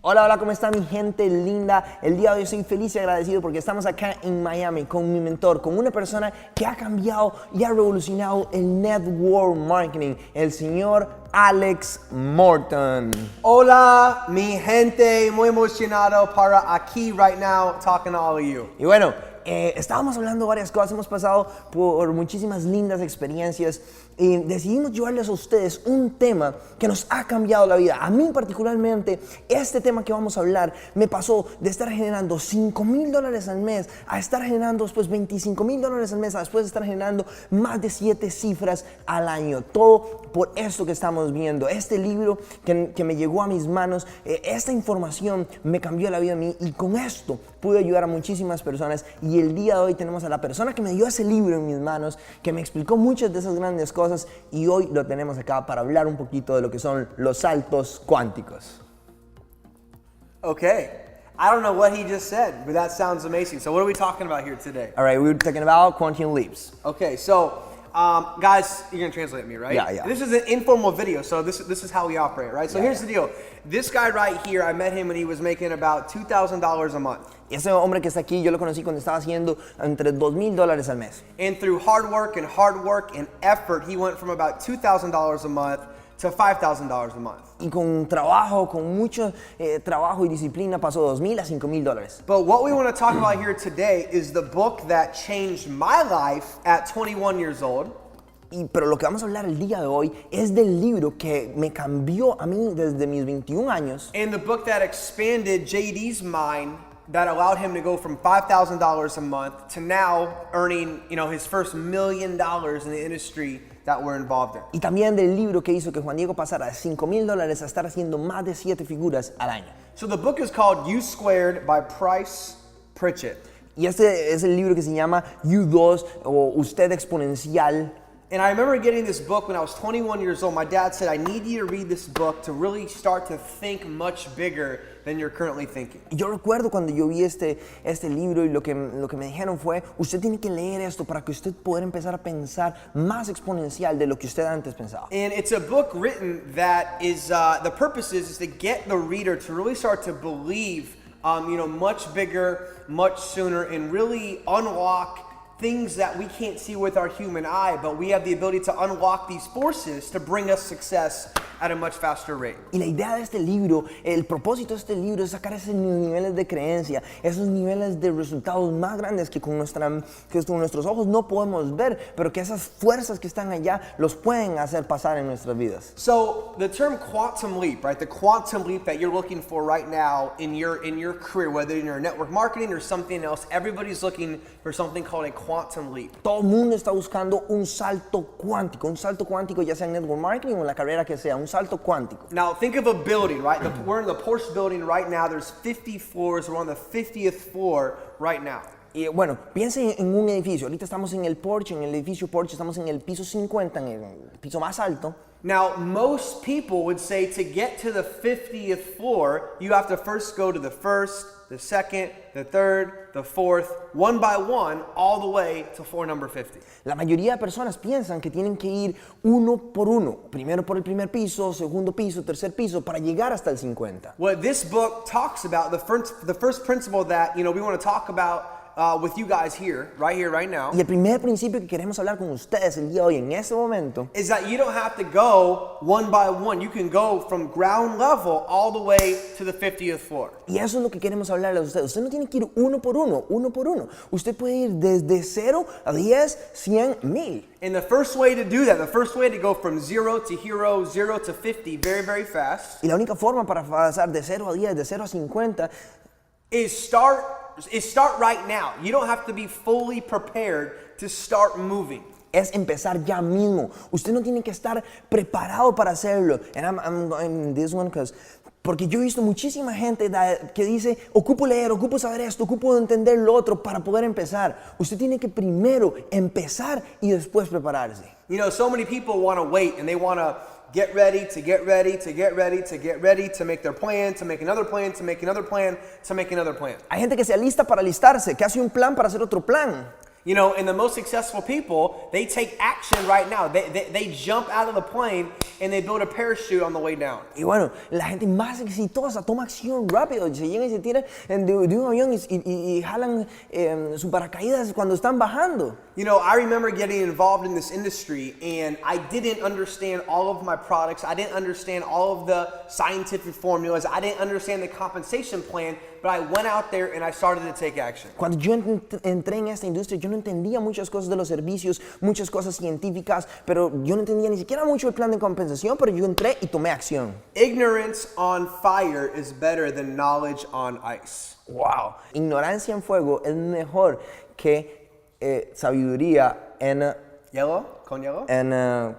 Hola, hola, ¿cómo está mi gente linda? El día de hoy estoy feliz y agradecido porque estamos acá en Miami con mi mentor, con una persona que ha cambiado y ha revolucionado el network marketing, el señor Alex Morton. Hola, mi gente, muy emocionado para aquí right now talking to all of you. Y bueno, estábamos hablando varias cosas, hemos pasado por muchísimas lindas experiencias y decidimos llevarles a ustedes un tema que nos ha cambiado la vida. A mí particularmente, este tema que vamos a hablar me pasó de estar generando $5,000 al mes a estar generando después $25,000 al mes, a después de estar generando más de 7 cifras al año. Todo por esto que estamos viendo. Este libro que me llegó a mis manos, esta información me cambió la vida a mí y con esto pude ayudar a muchísimas personas. Y el día de hoy tenemos a la persona que me dio ese libro en mis manos, que me explicó muchas de esas grandes cosas y hoy lo tenemos acá para hablar un poquito de lo que son los saltos cuánticos. Okay, I don't know what he just said, but that sounds amazing. So what are we talking about here today? All right, we're talking about quantum leaps. Okay, so guys, you're gonna translate me, right? Yeah. This is an informal video, so this is how we operate, right? So here's the deal. This guy right here, I met him when he was making about $2,000 a month. Ese hombre que está aquí, yo lo conocí cuando estaba haciendo entre $2,000 al mes. And through hard work and effort, he went from about $2,000 a month to $5,000 a month. Y con trabajo, con mucho trabajo y disciplina, pasó $2,000 a $5,000. But what we want to talk about here today is the book that changed my life at 21 years old. Pero lo que vamos a hablar el día de hoy es del libro que me cambió a mí desde mis 21 años. And the book that expanded JD's mind, that allowed him to go from $5,000 a month to now earning, his first $1 million in the industry that we're involved in. Y también del libro que hizo que Juan Diego pasara de $5,000 a estar haciendo más de 7 figuras al año. So the book is called U Squared by Price Pritchett. Y este es el libro que se llama U2 o Usted Exponencial. And I remember getting this book when I was 21 years old. My dad said, I need you to read this book to really start to think much bigger than you're currently thinking. Yo recuerdo cuando yo vi este libro y lo que me dijeron fue, usted tiene que leer esto para que usted pueda empezar a pensar más exponencial de lo que usted antes pensaba. And it's a book written that is, the purpose is to get the reader to really start to believe, much bigger, much sooner, and really unlock things that we can't see with our human eye, but we have the ability to unlock these forces to bring us success at a much faster rate. Y la idea de este libro, el propósito de este libro es sacar esos niveles de creencia, esos niveles de resultados más grandes que con nuestros ojos no podemos ver, pero que esas fuerzas que están allá los pueden hacer pasar en nuestras vidas. So the term quantum leap, right? The quantum leap that you're looking for right now in your career, whether you're in network marketing or something else, everybody's looking for something called a quantum leap. Todo el mundo está buscando un salto cuántico ya sea en network marketing o en la carrera que sea, un salto cuántico. Now think of a building, right? We're in the Porsche building right now. There's 50 floors. We're on the 50th floor right now. Y bueno, piensen en un edificio. Ahorita estamos en el edificio Porsche, estamos en el piso 50, en el piso más alto. Now, most people would say to get to the 50th floor, you have to first go to the first, the second, the third, the fourth, one by one, all the way to floor number 50. La mayoría de personas piensan que tienen que ir uno por uno. Primero por el primer piso, segundo piso, tercer piso, para llegar hasta el 50. What this book talks about, the first principle that, we want to talk about with you guys here, right now. Y el primer principio que queremos hablar con ustedes el día de hoy, en este momento, is that you don't have to go one by one. You can go from ground level all the way to the 50th floor. Y eso es lo que queremos hablarles a ustedes. Usted no tiene que ir uno por uno. Usted puede ir desde 0 a 10, 100, 1000. And the first way to do that, the first way to go from 0 to hero, 0 to 50 very, very fast. Y la única forma para pasar de 0 a 10, de 0 a 50, is start right now. You don't have to be fully prepared to start moving. Es empezar ya mismo. Usted no tiene que estar preparado para hacerlo. And I'm going this one porque yo he visto muchísima gente que dice, ocupo leer, ocupo saber esto, ocupo entender lo otro para poder empezar. Usted tiene que primero empezar y después prepararse. So many people want to wait and they want to get ready, to make their plan, to make another plan, to make another plan, to make another plan. Hay gente que se alista para alistarse, que hace un plan para hacer otro plan. You know, and the most successful people, they take action right now. They jump out of the plane and they build a parachute on the way down. Y bueno, la gente más exitosa toma acción rápido, se llegan y se tiran de un avión y jalan su paracaídas cuando están bajando. You know, I remember getting involved in this industry and I didn't understand all of my products. I didn't understand all of the scientific formulas. I didn't understand the compensation plan, but I went out there and I started to take action. Cuando yo entré en esta industria, yo no entendía muchas cosas de los servicios, muchas cosas científicas, pero yo no entendía ni siquiera mucho el plan de compensación, pero yo entré y tomé acción. Ignorance on fire is better than knowledge on ice. Wow. Ignorancia en fuego es mejor que sabiduría en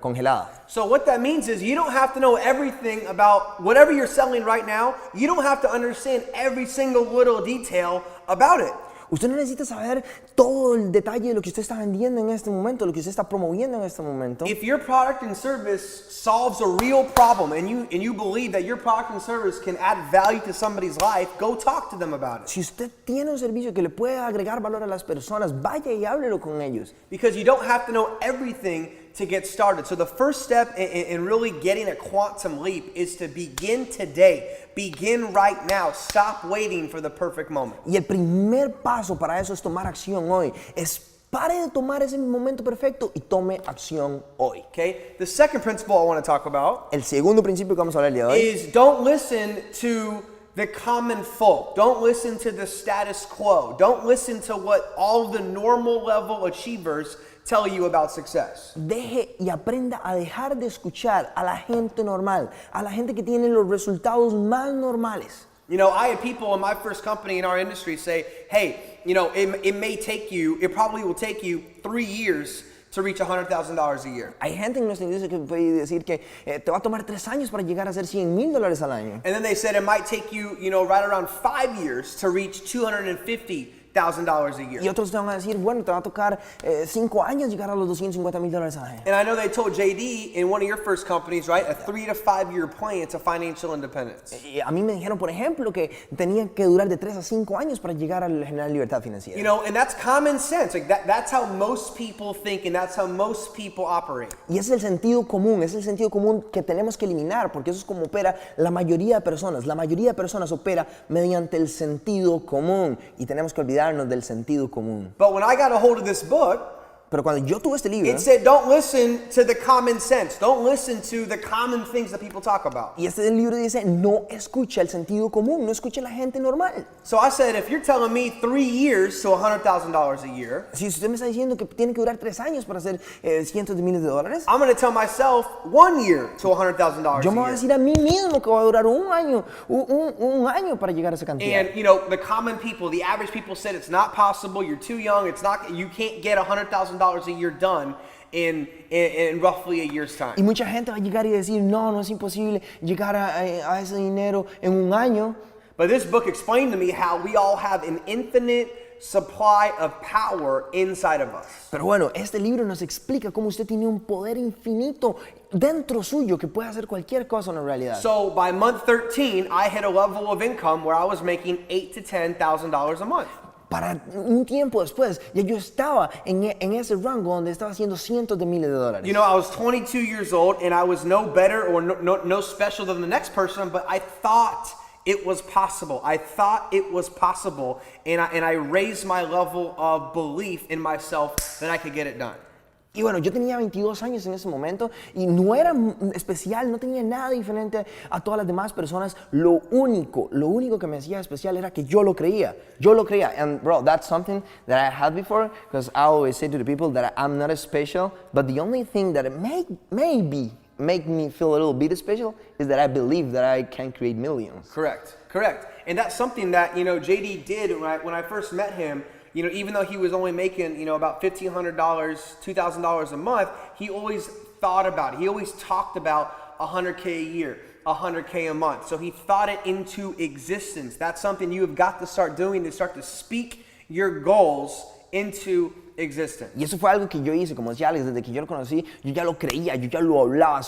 congelada. So what that means is you don't have to know everything about whatever you're selling right now. You don't have to understand every single little detail about it. Usted no necesita saber todo el detalle de lo que usted está vendiendo en este momento, lo que usted está promoviendo en este momento. If your product and service solves a real problem and you believe that your product and service can add value to somebody's life, go talk to them about it. Si usted tiene un servicio que le puede agregar valor a las personas, vaya y háblelo con ellos. Because you don't have to know everything to get started. So the first step in really getting a quantum leap is to begin today. Begin right now. Stop waiting for the perfect moment. Y el primer paso para eso es tomar acción hoy. Pare de tomar ese momento perfecto y tome acción hoy. Okay? The second principle I want to talk about El segundo principio que vamos a hablar el día de hoy is don't listen to the common folk. Don't listen to the status quo. Don't listen to what all the normal level achievers tell you about success. Deje y aprenda a dejar de escuchar a la gente normal, a la gente que tiene los resultados más normales. You know, I had people in my first company in our industry say, hey, you know, it probably will take you 3 years to reach $100,000 a year. Hay gente en nuestra industria que puede decir que te va a tomar 3 años para llegar a hacer $100,000 al año. And then they said it might take you, you know, right around 5 years to reach $250,000 a year. Y otros te van a decir, bueno, te va a tocar 5 años llegar a los $250,000 al año. And I know they told JD in one of your first companies, right, a 3 to 5 year plan to financial independence. Y a mí me dijeron, por ejemplo, que tenía que durar de 3 a 5 años para llegar a la general libertad financiera. You know, and that's common sense. Like that's how most people think and that's how most people operate. Y es el sentido común que tenemos que eliminar, porque eso es como opera la mayoría de personas. La mayoría de personas opera mediante el sentido común y tenemos que olvidarnos del sentido común. But when I got a hold of this book, pero cuando yo tuve este libro, it said don't listen to the common sense. Don't listen to the common things that people talk about. Y este libro dice, no escucha el sentido común, no escucha a la gente normal. So I said, if you're telling me 3 years to $100,000 a year, si usted me está diciendo que tiene que durar 3 años para hacer cientos de miles de dólares, I'm going to tell myself 1 year to $100,000 a year. Yo me voy a decir a mí mismo que va a durar un año para llegar a esa cantidad. And you know, the common people, the average people said it's not possible. You're too young. You can't get $100,000 a year done in roughly a year's time. Y mucha gente va a llegar y decir, no es imposible llegar a ese dinero en un año. But this book explained to me how we all have an infinite supply of power inside of us. Pero bueno, este libro nos explica cómo usted tiene un poder infinito dentro suyo que puede hacer cualquier cosa en la realidad. So by month 13, I hit a level of income where I was making $8,000 to $10,000 a month. Para un tiempo después, ya yo estaba en ese rango donde estaba haciendo cientos de miles de dólares. You know, I was 22 years old and I was no better or no special than the next person, but I thought it was possible. I thought it was possible, and I raised my level of belief in myself that I could get it done. Y bueno, yo tenía 22 años en ese momento y no era especial, no tenía nada diferente a todas las demás personas. Lo único que me hacía especial era que yo lo creía. And bro, that's something that I had before, because I always say to the people that I'm not as special, but the only thing that maybe make me feel a little bit special is that I believe that I can create millions. Correct. And that's something that, you know, JD did when I first met him. You know, even though he was only making, you know, about $1,500, $2,000 a month, he always thought about it. He always talked about $100K a year, $100K a month. So he thought it into existence. That's something you have got to start doing, to start to speak your goals into existence. Y eso fue algo que yo hice, como decía Alex, desde que yo lo conocí, yo ya lo creía, yo ya lo hablaba,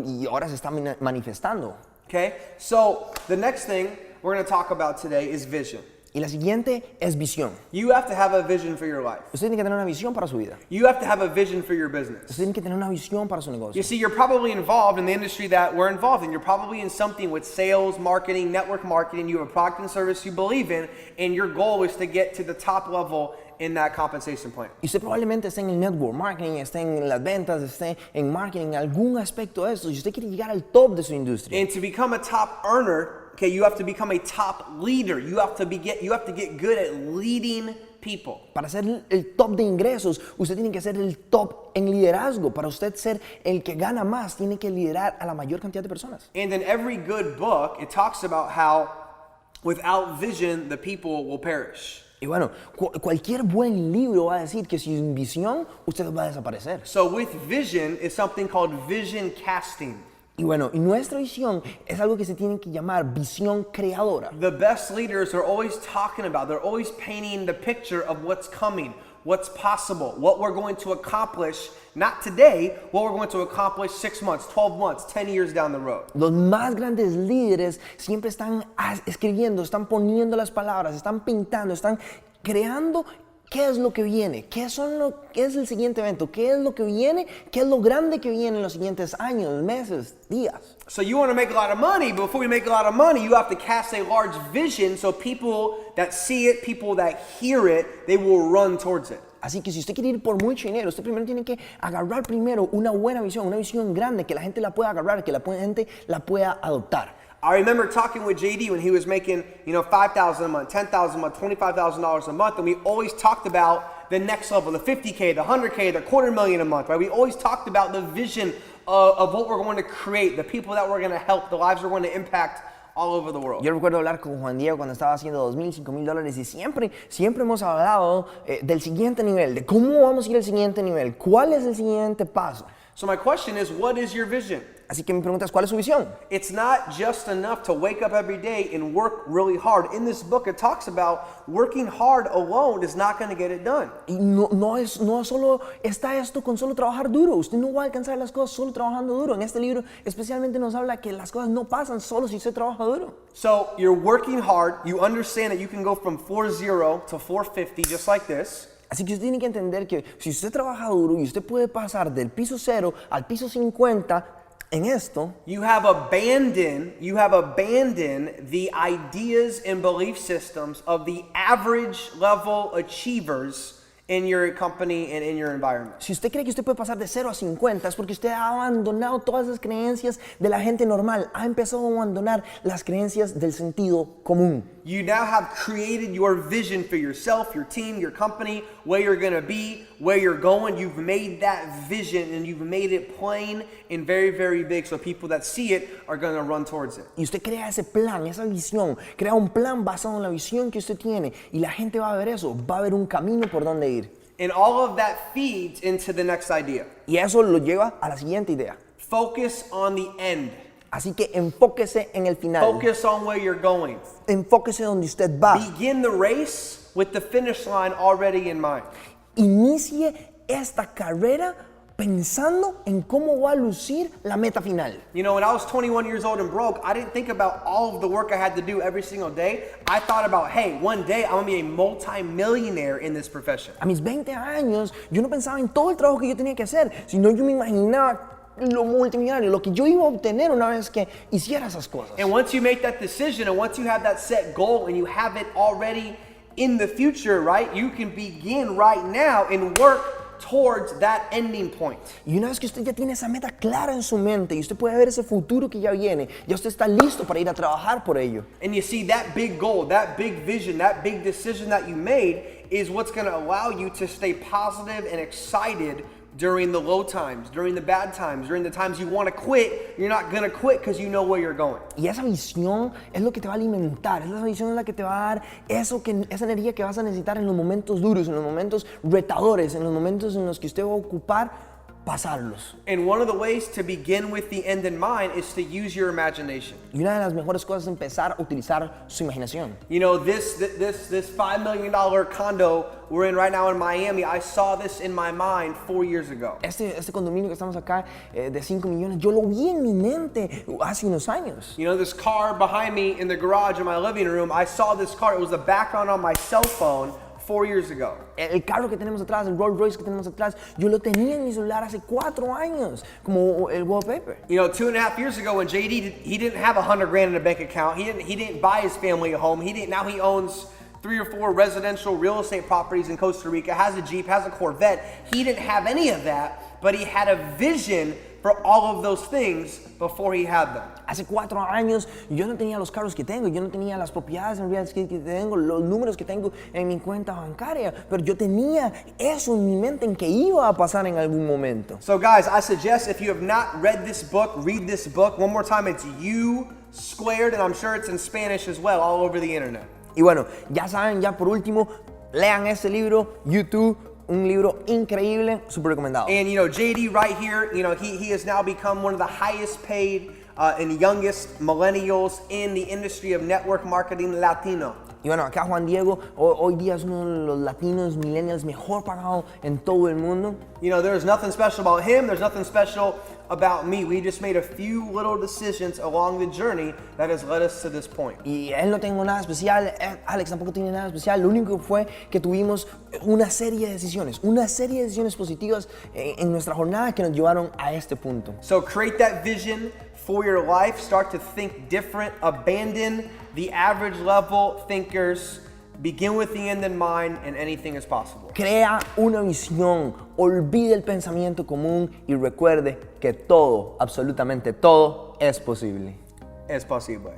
y ahora se está manifestando. Okay, so the next thing we're going to talk about today is vision. Y la siguiente es visión. You have to have a vision for your life. Usted tiene que tener una visión para su vida. You have to have a vision for your business. Usted tiene que tener una visión para su negocio. You see, you're probably involved in the industry that we're involved in. You're probably in something with sales, marketing, network marketing. You have a product and service you believe in, and your goal is to get to the top level in that compensation plan. Y usted probablemente esté en el network marketing, esté en las ventas, esté en marketing, en algún aspecto de esto. Y usted quiere llegar al top de su industria. And to become a top earner, okay, you have to become a top leader. You have to get good at leading people. Para ser el top de ingresos, usted tiene que ser el top en liderazgo. Para usted ser el que gana más, tiene que liderar a la mayor cantidad de personas. And in every good book, it talks about how without vision, the people will perish. Y bueno, cualquier buen libro va a decir que sin visión, usted va a desaparecer. So with vision is something called vision casting. Y bueno, y nuestra visión es algo que se tiene que llamar visión creadora. The best leaders are always talking about, they're always painting the picture of what's coming, what's possible, what we're going to accomplish, not today, what we're going to accomplish 6 months, 12 months, 10 years down the road. Los más grandes líderes siempre están escribiendo, están poniendo las palabras, están pintando, están creando qué es lo que viene, qué es el siguiente evento, qué es lo que viene, qué es lo grande que viene en los siguientes años, meses, días. So you want to make a lot of money, but before you make a lot of money, you have to cast a large vision so people that see it, people that hear it, they will run towards it. Así que si usted quiere ir por mucho dinero, usted primero tiene que agarrar primero una buena visión, una visión grande, que la gente la pueda agarrar, que la gente la pueda adoptar. I remember talking with JD when he was making, $5,000 a month, $10,000 a month, $25,000 a month, and we always talked about the next level, the 50K, the 100K, the $250,000 a month, right? We always talked about the vision of what we're going to create, the people that we're going to help, the lives we're going to impact all over the world. Yo recuerdo hablar con Juan Diego cuando estaba haciendo $2,000, $5,000 y siempre hemos hablado del siguiente nivel, de cómo vamos a ir al siguiente nivel, cuál es el siguiente paso. So my question is, what is your vision? Así que mi pregunta es, ¿cuál es su visión? It's not just enough to wake up every day and work really hard. In this book, it talks about working hard alone is not going to get it done. Y no solo está esto con solo trabajar duro. Usted no va a alcanzar las cosas solo trabajando duro. En este libro especialmente nos habla que las cosas no pasan solo si usted trabaja duro. So you're working hard. You understand that you can go from 4.0 to 450 just like this. Así que usted tiene que entender que si usted trabaja duro y usted puede pasar del piso 0 al piso 50 en esto, you have abandoned the ideas and belief systems of the average level achievers in your company and in your environment. si usted cree que usted puede pasar de 0 a 50 es porque usted ha abandonado todas las creencias de la gente normal, ha empezado a abandonar las creencias del sentido común. You now have created your vision for yourself, your team, your company, where you're going to be, where you're going. You've made that vision and you've made it plain and very, very big so people that see it are going to run towards it. Y usted crea ese plan, esa visión, crea un plan basado en la visión que usted tiene y la gente va a ver eso, va a ver un camino por donde ir. And all of that feeds into the next idea. Y eso lo lleva a la siguiente idea. Focus on the end. Así que enfóquese en el final. Focus on where you're going. Enfóquese donde usted va. Begin the race with the finish line already in mind. Inicie esta carrera pensando en cómo va a lucir la meta final. When I was 21 years old and broke, I didn't think about all of the work I had to do every single day. I thought about, hey, one day I'm going to be a multi-millionaire in this profession. A mis 20 años, yo no pensaba en todo el trabajo que yo tenía que hacer, sino yo me imaginaba lo multimillonario, lo que yo iba a obtener una vez que hiciera esas cosas. And once you make that decision and once you have that set goal and you have it already in the future, right, you can begin right now and work towards that ending point. Y una vez que usted ya tiene esa meta clara en su mente y usted puede ver ese futuro que ya viene, ya usted está listo para ir a trabajar por ello. And you see that big goal, that big vision, that big decision that you made is what's going to allow you to stay positive and excited during the low times, during the bad times, during the times you want to quit. You're not going to quit because you know where you're going. Y esa visión es lo que te va a alimentar, esa visión es la que te va a dar esa energía que vas a necesitar en los momentos duros, en los momentos retadores, en los momentos en los que usted va a ocupar pasarlos. And one of the ways to begin with the end in mind is to use your imagination. Y una de las mejores cosas es empezar a utilizar su imaginación. You know, this $5 million condo we're in right now in Miami, I saw this in my mind 4 years ago. Este condominio que estamos acá de 5 millones, yo lo vi en mi mente hace unos años. You know, this car behind me in the garage in my living room, I saw this car. It was the background on my cell phone 4 years ago. El carro que tenemos atrás, el Rolls Royce que tenemos atrás, yo lo tenía en mi celular hace 4 años, como el wallpaper. You know, 2.5 years ago when JD, he didn't have $100,000 in a bank account. He didn't buy his family a home. Now he owns 3 or 4 residential real estate properties in Costa Rica, has a Jeep, has a Corvette. He didn't have any of that, but he had a vision for all of those things before he had them. Hace 4 años yo no tenía los carros que tengo, yo no tenía las propiedades en real estate que tengo, los números que tengo en mi cuenta bancaria, pero yo tenía eso en mi mente en que iba a pasar en algún momento. So guys, I suggest if you have not read this book, read this book. One more time, it's U squared, and I'm sure it's in Spanish as well, all over the internet. Y bueno, ya saben, ya por último, lean este libro, YouTube. Un libro increíble, súper recomendado. And you know, JD right here, you know, he has now become one of the highest paid and youngest millennials in the industry of network marketing Latino. Y bueno, acá Juan Diego hoy día es uno de los latinos millennials mejor pagados en todo el mundo. You know, there's nothing special about him. There's nothing special about me. We just made a few little decisions along the journey that has led us to this point. Y él no tengo nada especial, Alex tampoco tiene nada especial. Lo único que fue que tuvimos una serie de decisiones positivas en nuestra jornada que nos llevaron a este punto. So create that vision for your life. Start to think different. Abandon the average level thinkers. Begin with the end in mind, and anything is possible. Crea una visión, olvide el pensamiento común y recuerde que todo, absolutamente todo, es posible. Es posible.